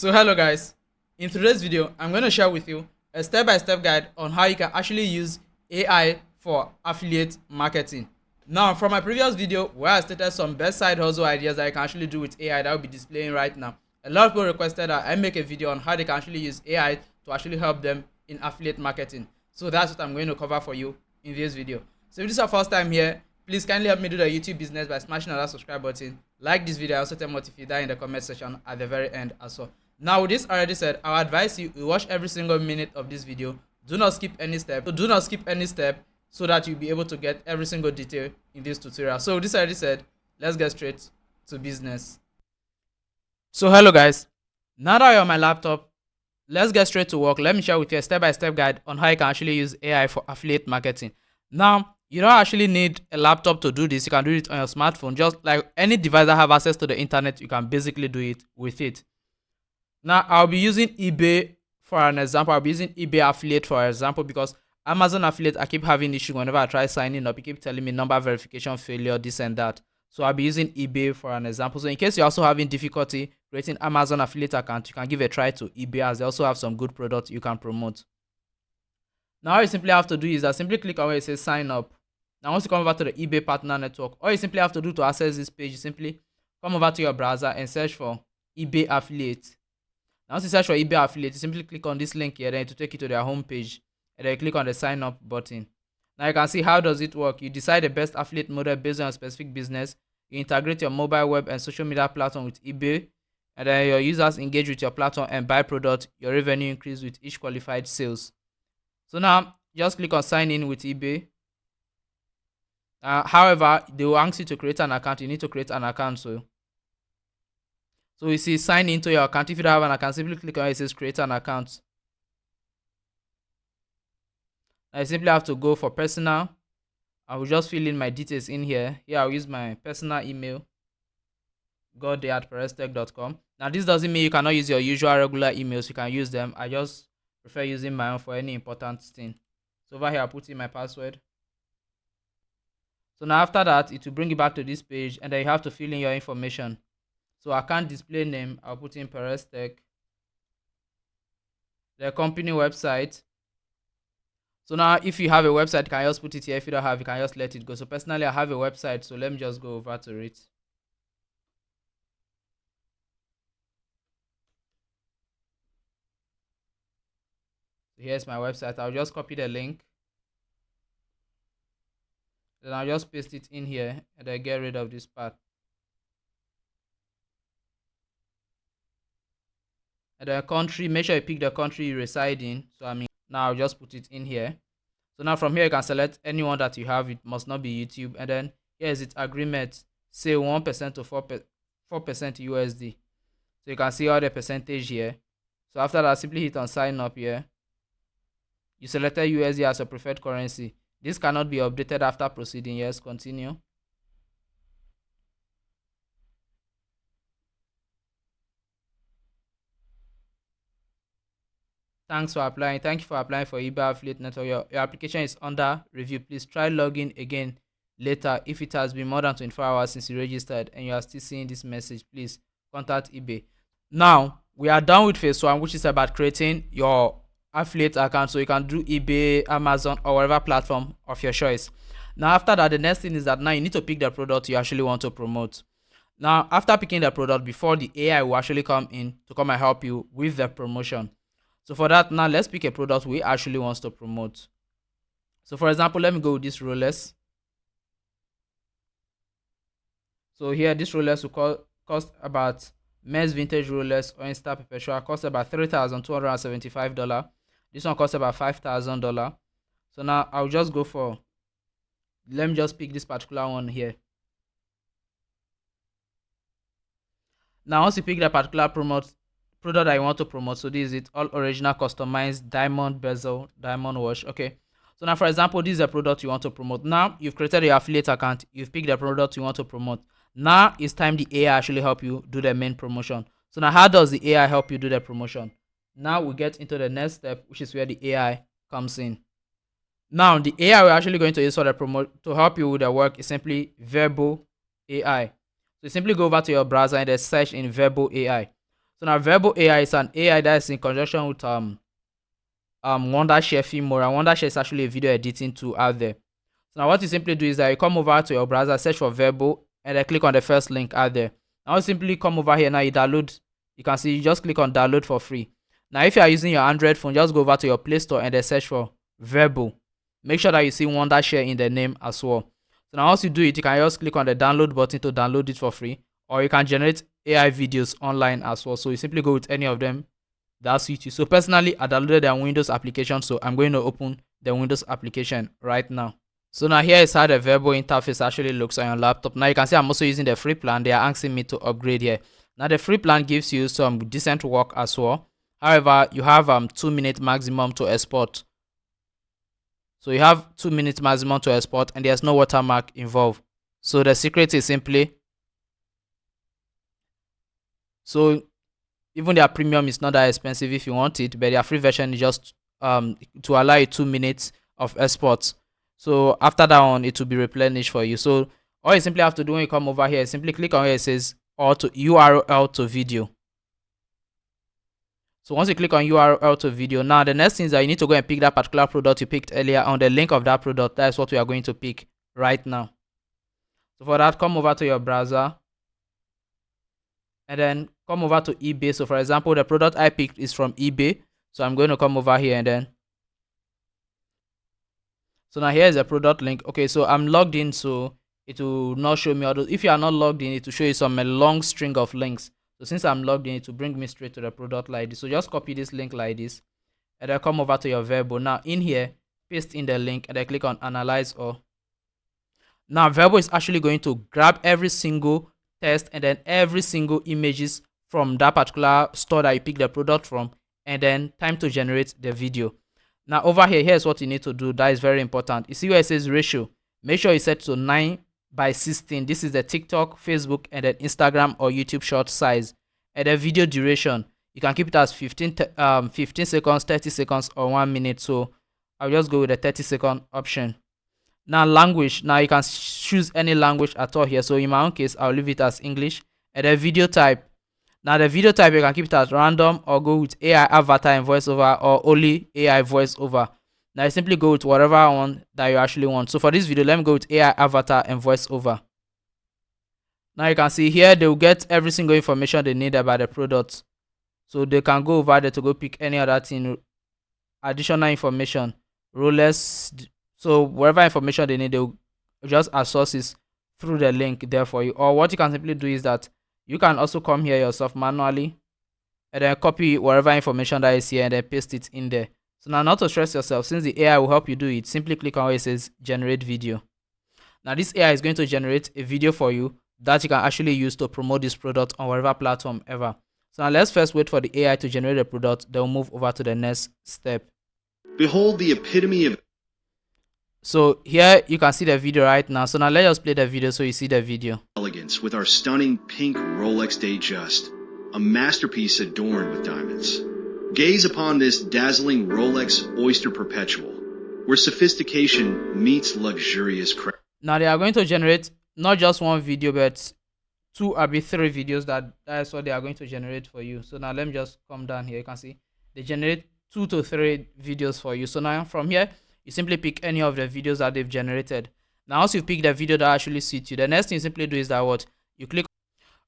So hello guys, in today's video I'm going to share with you a step-by-step guide on how you can actually use AI for affiliate marketing. Now from my previous video where I stated some best side hustle ideas that you can actually do with AI that will be displaying right now, a lot of people requested that I make a video on how they can actually use AI to actually help them in affiliate marketing. So that's what I'm going to cover for you in this video. So if this is your first time here, please kindly help me do the YouTube business by smashing on that subscribe button, like this video, and also tell me what if you die in the comment section at the very end as well. Now with this already said, I would advise you to watch every single minute of this video. Do not skip any step. So that you'll be able to get every single detail in this tutorial. So with this already said, let's get straight to business. So hello guys, now that you're on my laptop, let's get straight to work. Let me share with you a step-by-step guide on how you can actually use AI for affiliate marketing. Now, you don't actually need a laptop to do this. You can do it on your smartphone. Just like any device that have access to the internet, you can basically do it with it. Now, I'll be using eBay for an example. I'll be using eBay affiliate for example because Amazon affiliate, I keep having issue whenever I try signing up. It keep telling me number verification failure, this and that. So I'll be using eBay for an example. So in case you're also having difficulty creating Amazon affiliate account, you can give a try to eBay as they also have some good products you can promote. Now all you simply have to do is that simply click on where it says sign up. Now once you come over to the eBay partner network, all you simply have to do to access this page is simply come over to your browser and search for eBay affiliate. Now once you search for eBay affiliate, you simply click on this link here, then it will take you to their home page, and then you click on the sign up button. Now you can see how does it work. You decide the best affiliate model based on a specific business. You integrate your mobile web and social media platform with eBay, and then your users engage with your platform and buy product. Your revenue increase with each qualified sales. So now just click on sign in with eBay. However, they will ask you to create an account. You need to create an account. So you see sign into your account. If you don't have an account, simply click on where it says create an account. I simply have to go for personal. I will just fill in my details in here. Here I'll use my personal email, godday@perestech.com. Now this doesn't mean you cannot use your usual regular emails. You can use them. I just prefer using my own for any important thing. So over here I'll put in my password. So now after that, it will bring you back to this page, and then you have to fill in your information. So account display name, I'll put in Perestech. The company website. So now if you have a website, you can just put it here. If you don't have, you can just let it go. So personally, I have a website, so let me just go over to it. So here's my website. I'll just copy the link. Then I'll just paste it in here, and then get rid of this part. And the country, make sure you pick the country you reside in. So now I'll just put it in here. So now from here you can select anyone that you have. It must not be YouTube. And then here is it agreement. Say 1% to 4% USD. So you can see all the percentage here. So after that, simply hit on sign up here. You selected USD as a preferred currency. This cannot be updated after proceeding. Yes, continue. Thanks for applying. Thank you for applying for eBay Affiliate Network. Your application is under review. Please try logging again later. If it has been more than 24 hours since you registered and you are still seeing this message, please contact eBay. Now, we are done with phase 1, which is about creating your affiliate account so you can do eBay, Amazon, or whatever platform of your choice. Now, after that, the next thing is that now you need to pick the product you actually want to promote. Now, after picking the product, before the AI will actually come in to come and help you with the promotion. So for that, now let's pick a product we actually wants to promote. So for example, let me go with this Rolex. So here, this Rolex will cost about men's vintage Rolex or Insta Perpetual cost about $3,275. This one costs about $5,000. So now I'll just go for, let me just pick this particular one here. Now once you pick that particular product I want to promote, so this is it, all original customized diamond bezel diamond watch. Okay, so now for example, this is a product you want to promote. Now you've created your affiliate account, you've picked the product you want to promote. Now it's time the AI actually help you do the main promotion. So now how does the AI help you do the promotion? Now we get into the next step, which is where the AI comes in. Now the AI we're actually going to use for the to help you with the work is simply Virbo AI. So you simply go over to your browser and then search in Virbo AI. So now Virbo AI is an AI that is in conjunction with Wondershare Filmora. Wondershare is actually a video editing tool out there. So now what you simply do is that you come over to your browser, search for Virbo, and then click on the first link out there. Now you simply come over here. Now you download. You can see you just click on download for free. Now if you are using your Android phone, just go over to your Play Store and then search for Virbo. Make sure that you see Wondershare in the name as well. So now once you do it, you can just click on the download button to download it for free, or you can generate AI videos online as well. So you simply go with any of them that suits you. So personally, I downloaded the Windows application, so I'm going to open the Windows application right now. So now here is how the Virbo interface actually looks on your laptop. Now you can see I'm also using the free plan. They are asking me to upgrade here. Now the free plan gives you some decent work as well. However, you have 2 minutes maximum to export. So you have 2 minutes maximum to export, and there's no watermark involved. So the secret is simply, so even their premium is not that expensive if you want it, but their free version is just to allow you 2 minutes of export. So after that one, it will be replenished for you. So all you simply have to do when you come over here, simply click on where it says URL to video. So once you click on URL to video, now the next thing is that you need to go and pick that particular product you picked earlier on the link of that product. That's what we are going to pick right now. So for that, come over to your browser and then come over to eBay. So for example, the product I picked is from eBay. So I'm going to come over here and then. So now here is a product link. Okay, so I'm logged in, so it will not show me all those. If you are not logged in, it will show you some a long string of links. So since I'm logged in, it will bring me straight to the product like this. So just copy this link like this, and then come over to your Virbo. Now in here, paste in the link, and then click on analyze all. Now Virbo is actually going to grab every single text and then every single images from that particular store that you pick the product from, and then time to generate the video. Now over here, here's what you need to do. That is very important. You see where it says ratio? Make sure you set to 9:16. This is the TikTok, Facebook, and then Instagram or YouTube short size. And the video duration, you can keep it as 15 seconds, 30 seconds, or 1 minute. So I'll just go with the 30-second option. Now language, now you can choose any language at all here. So in my own case, I'll leave it as English. And the video type, now the video type, you can keep it as random or go with AI avatar and voiceover, or only AI voiceover. Now you simply go with whatever one that you actually want. So for this video, let me go with AI avatar and voiceover. Now you can see here they will get every single information they need about the product. So they can go over there to go pick any other thing, additional information, rollers. So whatever information they need, they will just access it through the link there for you. Or what you can simply do is that you can also come here yourself manually and then copy whatever information that is here and then paste it in there. So now, not to stress yourself, since the AI will help you do it, simply click on where it says generate video. Now this AI is going to generate a video for you that you can actually use to promote this product on whatever platform ever. So now let's first wait for the AI to generate a product, then we'll move over to the next step. Behold the epitome of... So here you can see the video right now. So now let us play the video so you see the video. Elegance with our stunning pink Rolex Datejust, a masterpiece adorned with diamonds. Gaze upon this dazzling Rolex Oyster Perpetual, where sophistication meets luxurious craft. Now they are going to generate not just one video, but 2 or 3 videos. That's what they are going to generate for you. So now let me just come down here. You can see they generate 2 to 3 videos for you. So now from here, you simply pick any of the videos that they've generated. Now once you pick the video that actually suits you, the next thing you simply do is that what you click.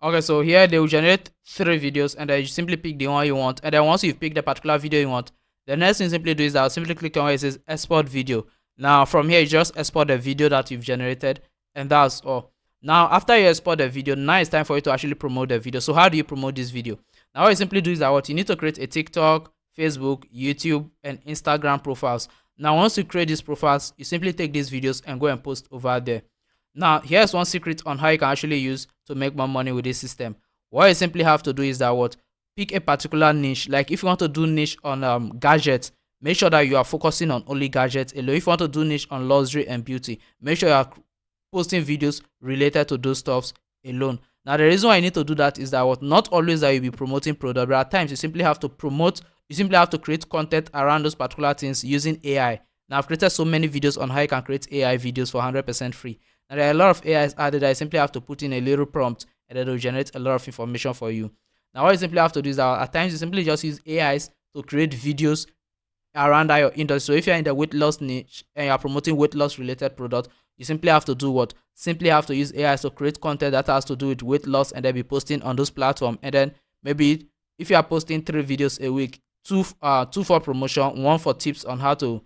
Okay, so here they will generate 3 videos, and then you simply pick the one you want. And then once you've picked the particular video you want, the next thing you simply do is that I'll simply click on where it says export video. Now from here, you just export the video that you've generated, and that's all. Now after you export the video, now it's time for you to actually promote the video. So how do you promote this video? Now what you simply do is that what you need to create a TikTok, Facebook, YouTube, and Instagram profiles. Now once you create these profiles, you simply take these videos and go and post over there. Now here's one secret on how you can actually use to make more money with this system. What you simply have to do is that what pick a particular niche. Like if you want to do niche on gadgets, make sure that you are focusing on only gadgets alone. If you want to do niche on luxury and beauty, make sure you are posting videos related to those stuffs alone. Now the reason why you need to do that is that what not always that you'll be promoting product, but at times you simply have to create content around those particular things using AI. Now I've created so many videos on how you can create AI videos for 100% free. Now there are a lot of AIs added that you simply have to put in a little prompt and it will generate a lot of information for you. Now what you simply have to do is that at times you simply just use AIs to create videos around that your industry. So if you're in the weight loss niche and you're promoting weight loss related product, you simply have to do what? Simply have to use AI to create content that has to do with weight loss and then be posting on those platforms. And then maybe if you are posting 3 videos a week, two for promotion, one for tips on how to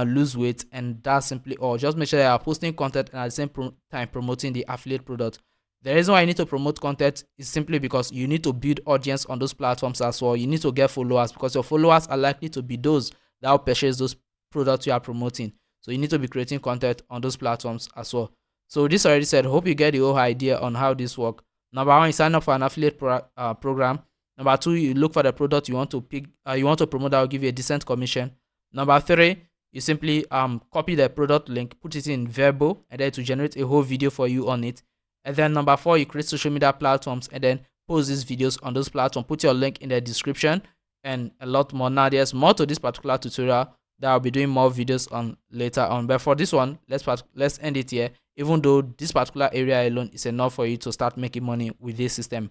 lose weight, and that's simply all. Just make sure you are posting content and at the same time promoting the affiliate product. The reason why you need to promote content is simply because you need to build audience on those platforms as well. You need to get followers because your followers are likely to be those that will purchase those products you are promoting. So you need to be creating content on those platforms as well. So this already said, hope you get the whole idea on how this works. Number one, you sign up for an affiliate program. Number two, you look for the product you want to pick, you want to promote that will give you a decent commission. Number three, you simply copy the product link, put it in Virbo, and then to generate a whole video for you on it. And then number four, you create social media platforms and then post these videos on those platforms. Put your link in the description and a lot more. Now there's more to this particular tutorial that I'll be doing more videos on later on. But for this one, let's end it here. Even though this particular area alone is enough for you to start making money with this system.